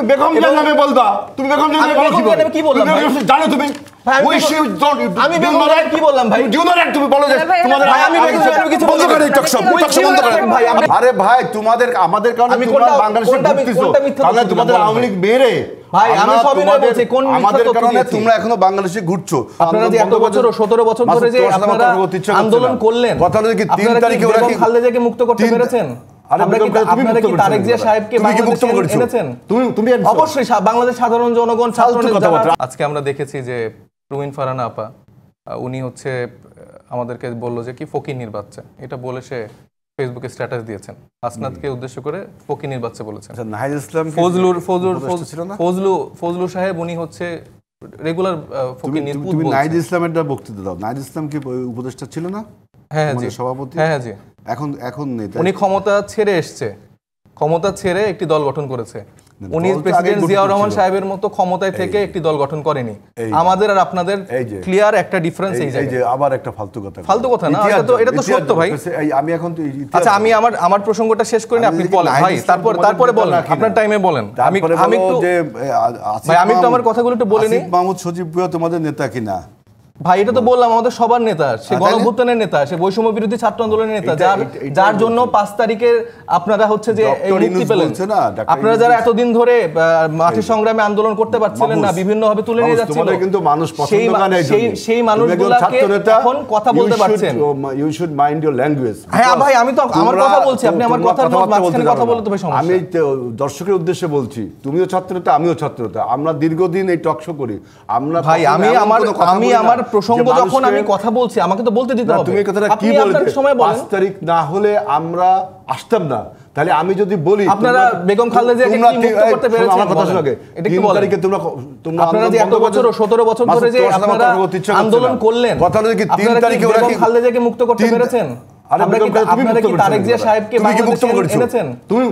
বেগম জিয়ার নামে বলবা, তুমি বেগম জিয়ার নামে কি বললাম জানো তুমি? আমি বেগম জিয়ার কি বললাম ভাই? তুমি বলো যে তোমাদের আমি বেগম জিয়ার কিছু বলতে পারি টকশপ বন্ধ করে ভাই। আরে ভাই তোমাদের আমাদের কারণে তোমরা বাংলাদেশে ঘুরতেছো, তাহলে তোমাদের আওয়ামী লীগ মেরে ভাই আমি সবই বলছি কোন আমাদের কারণে তোমরা এখনো বাংলাদেশে ঘুরছো। আপনারা যে এত বছর 17 বছর ধরে যে আপনারা আন্দোলন করলেন, কথা হলো কি 3 তারিখে ওরা কি খালেদাকে মুক্ত করতে পেরেছেন? আপনারা কি তারেক জিয়া সাহেবকে বাংলাদেশে এনেছেন? তুমি অবশ্যই বাংলাদেশ সাধারণ জনগণ ছাত্র। আজকে আমরা দেখেছি যে রুমিন ফারহানা আপা উনি হচ্ছে আমাদেরকে বললো যে কি ফকিন্নির বাচ্চা, এটা বলে সে ফেসবুকে স্ট্যাটাস দিয়েছেন। হাসনাতকে উদ্দেশ্য করে ফকিন্নির বাচ্চা বলেছেন। নাহিদ ইসলাম ফজলু সাহেব উনি হচ্ছে রেগুলার ফকিন্নির পুত। তুমি নাহিদ ইসলামের বক্তৃতা দাও। নাহিদ ইসলাম কি উপদেষ্টা ছিল না? হ্যাঁ জি, সভাপতি। হ্যাঁ জি, এখন নেই। উনি ক্ষমতা ছেড়ে এসছে, ক্ষমতা ছেড়ে একটি দল গঠন করেছে। উনি প্রেসিডেন্ট জিয়াউর রহমান সাহেবের মতো ক্ষমতায় থেকে একটি দল গঠন করেনি। আমাদের আর আপনাদের ক্লিয়ার একটা ডিফারেন্স এই জায়গায়। এই যে আবার একটা ফালতু কথা না, এটা তো সত্য ভাই। আমি এখন তো আচ্ছা আমি আমার প্রসঙ্গটা শেষ করিনি, আপনি বলেন ভাই, তারপরে বলেন, আপনার টাইমে বলেন। আমি একটু ভাই আমি একটু আমার কথাগুলো একটু বলে নিই। মাহমুদ সজীব ভুঁইয়া তোমাদের নেতা কিনা? ভাই এটা তো বললাম আমাদের সবার নেতা, সে গণঅভ্যুত্থানের নেতা, সে বৈষম্য বিরোধী ছাত্র আন্দোলনের নেতা, যার জন্য 5 তারিখে আপনারা হচ্ছে যে মুক্তি পেলেন। আপনারা যারা এতদিন ধরে মাঠের সংগ্রামে আন্দোলন করতে পারছিলেন না, বিভিন্ন ভাবে তুলে নিয়ে যাচ্ছিল, কিন্তু মানুষ পছন্দ করে সেই মানুষগুলোকে এখন কথা বলতে পারছেন। You should mind your language. হ্যাঁ ভাই আমি তো আমার কথা বলছি, আপনি আমার কথার মাঝখানে কথা বলতে ভাই সমস্যা। আমি দর্শকের উদ্দেশ্যে বলছি, তুমিও ছাত্রনেতা আমিও ছাত্রনেতা, আমরা দীর্ঘদিন এই টক শো করি। আমরা ভাই আমি আমার প্রসঙ্গ যখন আমি কথা বলছি আমাকে তো বলতে দিতে হবে। তুমি কথাটা কি বলতে? 5 তারিখ না হলে আমরা আসতাম না। তাহলে আমি যদি বলি আপনারা বেগম খালেদা জিয়াকে কি মুক্ত করতে পেরেছেন? আমার কথা শুনুন আগে। 3 তারিখে তোমরা আপনারা যে এত বছর 17 বছর ধরে যে আপনারা আন্দোলন করলেন, কথা হলো কি 3 তারিখে ওরা কি খালেদা জিয়াকে মুক্ত করতে পেরেছেন? আপনারা কি তারেক জিয়া সাহেবকে বাংলাদেশে এনেছেন?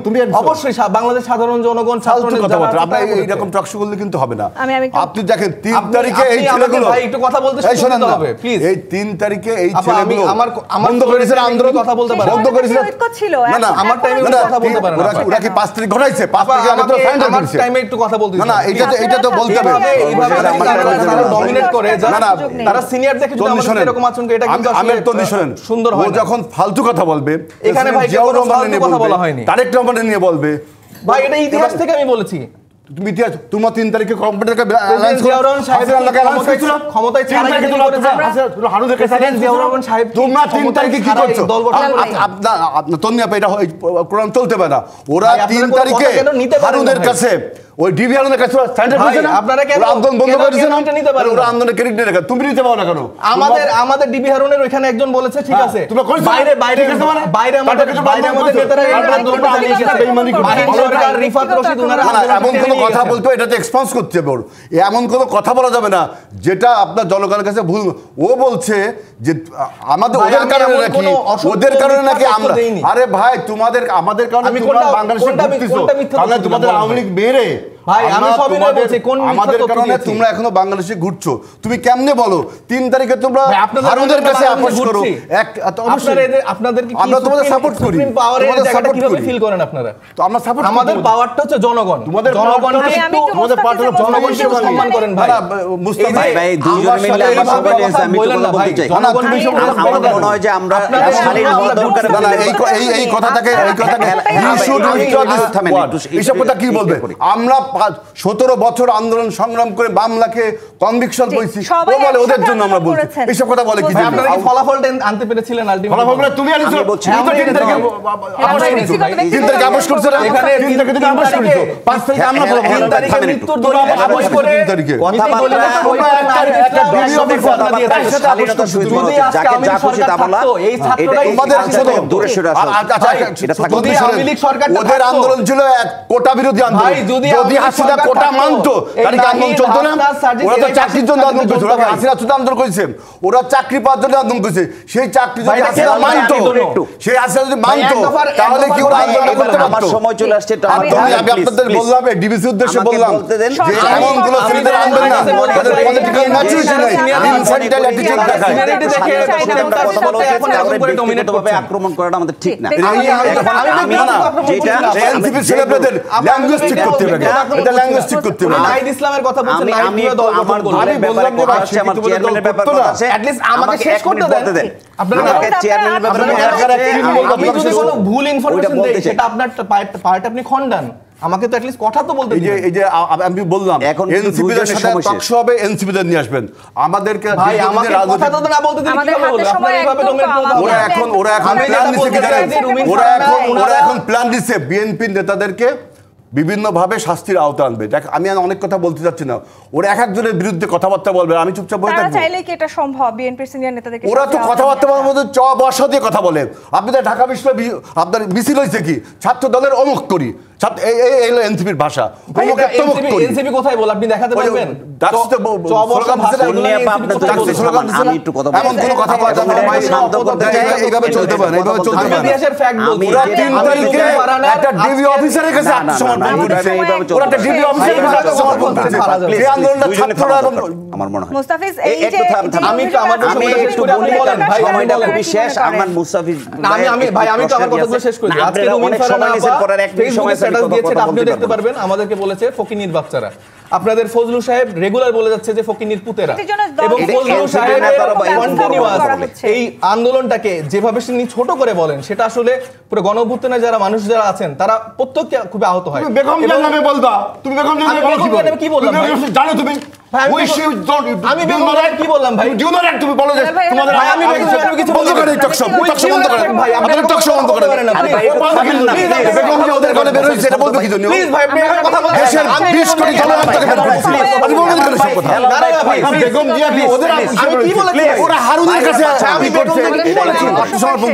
তুমি অবশ্যই বাংলাদেশ সাধারণ জনগণ ছাত্র কথাবার্তা আমরা এইরকম টকশো করলে কিন্তু হবে না। আপনি দেখেন 3 তারিখে এই ছেলেগুলো ভাই একটু কথা বলতে শুনতে হবে প্লিজ। এই 3 তারিখে এই ছেলেগুলো আমার বন্ধ করেছেন আন্দোলন, কথা বলতে পারেন, বন্ধ করেছেন ছিল না আমার টাইমে কথা বলতে পারেন। ওরা কি 5 তারিখ ঘটাইছে? 5 তারিখে আমরা তো ফাইন্ড আমার টাইমে একটু কথা বলতে না এটা তো বলতে হবে। এইভাবে তারা ডমিনেট করে, তারা সিনিয়র দেখে যদি আমাদের এরকম আচরণ করে, এটা কিন্তু আসলে সুন্দর হয় না। ও যখন ফালতু কথা বলবে এখানে ভাই জিয়াউর রহমানের নিয়ে কথা বলা হয়নি, তারেক রহমানের নিয়ে বলবে। ভাই এটা ইতিহাস থেকে আমি বলেছি। তুমি ইতিহাস তোমার 3 তারিখে কম্পিউটারকে অ্যালায়েন্স জিয়াউর রহমান সাহেবের ক্ষমতায় ছাড়াই কি করেছে? হারুনকে প্রেসিডেন্ট জিয়াউর রহমান সাহেব তোমরা 3 তারিখে কি করছো? আপনার তন্নি আপা এটা কোরআন চলতে পারে না। ওরা 3 তারিখে হারুনের কাছে ওই ডিবি হারুনের কাছে স্ট্যান্ডার্ড হয়েছে না, আপনারা কেন আন্দোলন বন্ধ করেছেন? নিতে পারেন ওরা আন্দোলনের ক্রেডিট নিয়ে রাখা, তুমি নিতে পারো না কেন? আমাদের ডিবি হারুনের ওইখানে একজন বলেছে ঠিক আছে, আমাদের নেতারা এই আন্দোলনটা চালিয়ে গেছে। মাহিন সরকার, রিফাত রশিদ ওনারা এমন কোনো কথা বলতে এটাতে এক্সপান্স করতে হবে। এমন কোনো কথা বলা যাবে না যেটা আপনার জনগণের কাছে ভুল। ও বলছে যে আমাদের ওদের কারণে নাকি আমরা, আরে ভাই তোমাদের আমাদের কারণে তোমরা বাংলাদেশে ঘুরতেছো, তাহলে তোমাদের আওয়ামী লীগ মেরে ভাই আমি সবই বলছি কোন আমাদের কারণে তোমরা এখনো বাংলাদেশে ঘুরছো। তুমি কেমনে বলো 3 তারিখে তোমরা হারুনের কাছে আপোষ করো? আপনাদের কি আমরা তোমাদের সাপোর্ট করি, তোমাদের সাপোর্ট কিভাবে ফিল করেন আপনারা? তো আমরা সাপোর্ট, আমাদের পাওয়ারটা হচ্ছে জনগণ, জনগণকে একটু তোমাদের পার্টির জনগণকে সম্মান করেন ভাই। মুস্তাফা ভাই দুইজন মিলে আমরা সবাই আমি তো বলতে চাই আমার মনে হয় যে আমরা শালীন হওয়া দরকার। এই কথাটাকে এইসব কথা কি বলবে? আমরা 17 বছর আন্দোলন সংগ্রাম করে মামলাকে কনভিকশন হইছি, ও বলে ওদের জন্য আমরা বলছি। এইসব কথা বলে কি? আপনারা কি ফলাফলটা আনতে পেরেছিলেন? আলটিমেটলি ফলাফলটা তুমি আনিছো, তুমি তো 3 তারিখে আপোষ করছো না, এখানে 3 তারিখে তুমি আপোষ করছো, 5 তারিখে আমরা 3 তারিখে মৃত্যুর দলিল আপোষ করে কথাবার্তা একটা ভিডিও কথা দিয়ে শালীনতা সুযোগ যাকে যা খুশি তা বলা, এই ছাত্ররা তোমাদের ছোট দূরে সরে আসো। আচ্ছা এটা থাকবে আওয়ামী লীগ সরকার, ওদের আন্দোলন ছিল এক কোটা বিরোধী আন্দোলন। যদি হাসিনা কোটা মানতো তাহলে কি আন্দোলন চলতো না? ওরা তো চাকরির জন্য আন্দোলন করেছে, ওরা হাসিনা শুধু আন্দোলন করেছে, ওরা চাকরি পাওয়ার জন্য আন্দোলন করেছে। সেই চাকরি যদি হাসিনা মানতো, সেই হাসিনা যদি মানতো তাহলে কি ওরা আন্দোলন করতে পারতো? আমার সময় চলে আসছে, আমি আপনাদের বললাম, ডিবিসি উদ্দেশ্যে বললাম যে এমন কোন ছেলেদের আনবেন না যাদের পলিটিক্যাল ম্যাচুরিটি নাই, ইনফ্যান্টাইল অ্যাটিটিউড দেখায়। ব্যক্তিগতভাবে আক্রমণ করাটা আমাদের ঠিক না। আমি যেটা এনসিপি ছেলেদের ল্যাঙ্গুয়েজ ঠিক করতে হবে। এটা ল্যাঙ্গুয়েজ ঠিক করতে হবে। নাহিদ ইসলামের কথা বলছেন, নাহিদ কিভাবে দল গঠন করলো? আমি বললাম যে আমার চেয়ারম্যানের ব্যাপার কথা আছে, at least আমাকে শেষ করতে দেন। আপনাকে চেয়ারম্যানের ব্যাপারে আমি যদি কোনো ভুল ইনফরমেশন দেই সেটা আপনার পার্ট আপনি খণ্ডান, আমাকে তো অ্যাটলিস্ট কথা তো বলতে দিন। এই যে আমি বললাম এনসিপি এর সাথে টকশো হবে, এনসিপি দের নিয়ে আসবেন আমাদেরকে। ভাই আমাকে কথা তো না বলতে দিন, কিভাবে বলবো? আপনারা এইভাবে ডোমেন ওরা এখন প্ল্যান দিচ্ছে কি জানেন? ওরা এখন প্ল্যান দিচ্ছে বিএনপি নেতাদেরকে বিভিন্নভাবে শাস্তির আওতা আনবে। দেখ আমি অনেক কথা বলতে চাচ্ছি না, ওরা এক একজনের বিরুদ্ধে কথাবার্তা বলবে, আমি চুপচাপ বসে থাকবো। চাইলে কি এটা সম্ভব? বিএনপির সিনিয়র নেতাদেরকে ওরা তো কথাবার্তা বলার মধ্যে বর্ষা দিয়ে কথা বলে। আপনি তো ঢাকা বিশ্ববিদ্যালয় আপনার মিছিল হয়েছে কি ছাত্র দলের অমুক করি, এই হলো এনসিপির ভাষা। এনসিপি কোথায় বল আপনি দেখাতে পারবেন? এমন কোন কথা বলা শান্ত করতে চাই, এইভাবে চলতে পারে, এইভাবে চলতে পারে। ইতিহাসের ফ্যাক্ট বলছি, ওরা 3 তারিখে একটা ডিবি অফিসারের কাছে আত্মসমর্পণ করেছে। ওরা একটা ডিবি অফিসারের কাছে আত্মসমর্পণ করেছে। এই আন্দোলনটা ছাত্ররা আমার মনে হয় মুস্তাফিজ এই যে আমি তো আমার শেষ করে আপনি বলেন ভাই, সময়টা খুবই শেষ। আমার মুস্তাফিজ আমি তো আমার কথাগুলো শেষ করি। আজকে রুমিন ফারহানা ফেসবুকে স্ট্যাটাস দিয়েছে, আপনি দেখতে পারবেন। আমাদেরকে বলেছে ফকিনির বাচ্চারা। আপনাদের ফজলু সাহেব রেগুলার বলে যাচ্ছে যে ফকিনির পুতেরা, এবং ফজলু সাহেবের কন্টিনিউয়াস এই আন্দোলনটাকে যেভাবে তিনি ছোট করে বলেন, সেটা আসলে পুরো গণঅভ্যুত্থানে যারা মানুষ যারা আছেন তারা প্রত্যেককে খুব আহত হয়। তুমি বেগম জিয়ার নামে বলবা, তুমি বেগম জিয়ার নামে কি বললাম ভাই? জানো তুমি আমি বেগম জিয়ার কি বললাম ভাই? ডিউ নট তুমি বলো যে তোমাদের ভাই আমি বেগম জিয়ার কিছু বন্ধ করে টকশো বন্ধ করে ভাই, আপনাদের টকশো বন্ধ করে দেন। বেগম জিয়া ওদের ঘরে বের হইছে, এটা বলতে কি জন্য? প্লিজ ভাই আপনি এখন কথা বলেন। দেশের 20 কোটি জনগণকে বের করেছে, আপনি বলবেন কেন সব কথা? বেগম জিয়া ওদের আমি কি বলেছি? ওরা হারুনের কাছে আমি করছে, বেগম জিয়াকে কি বলেছি? আত্মসমর্পণ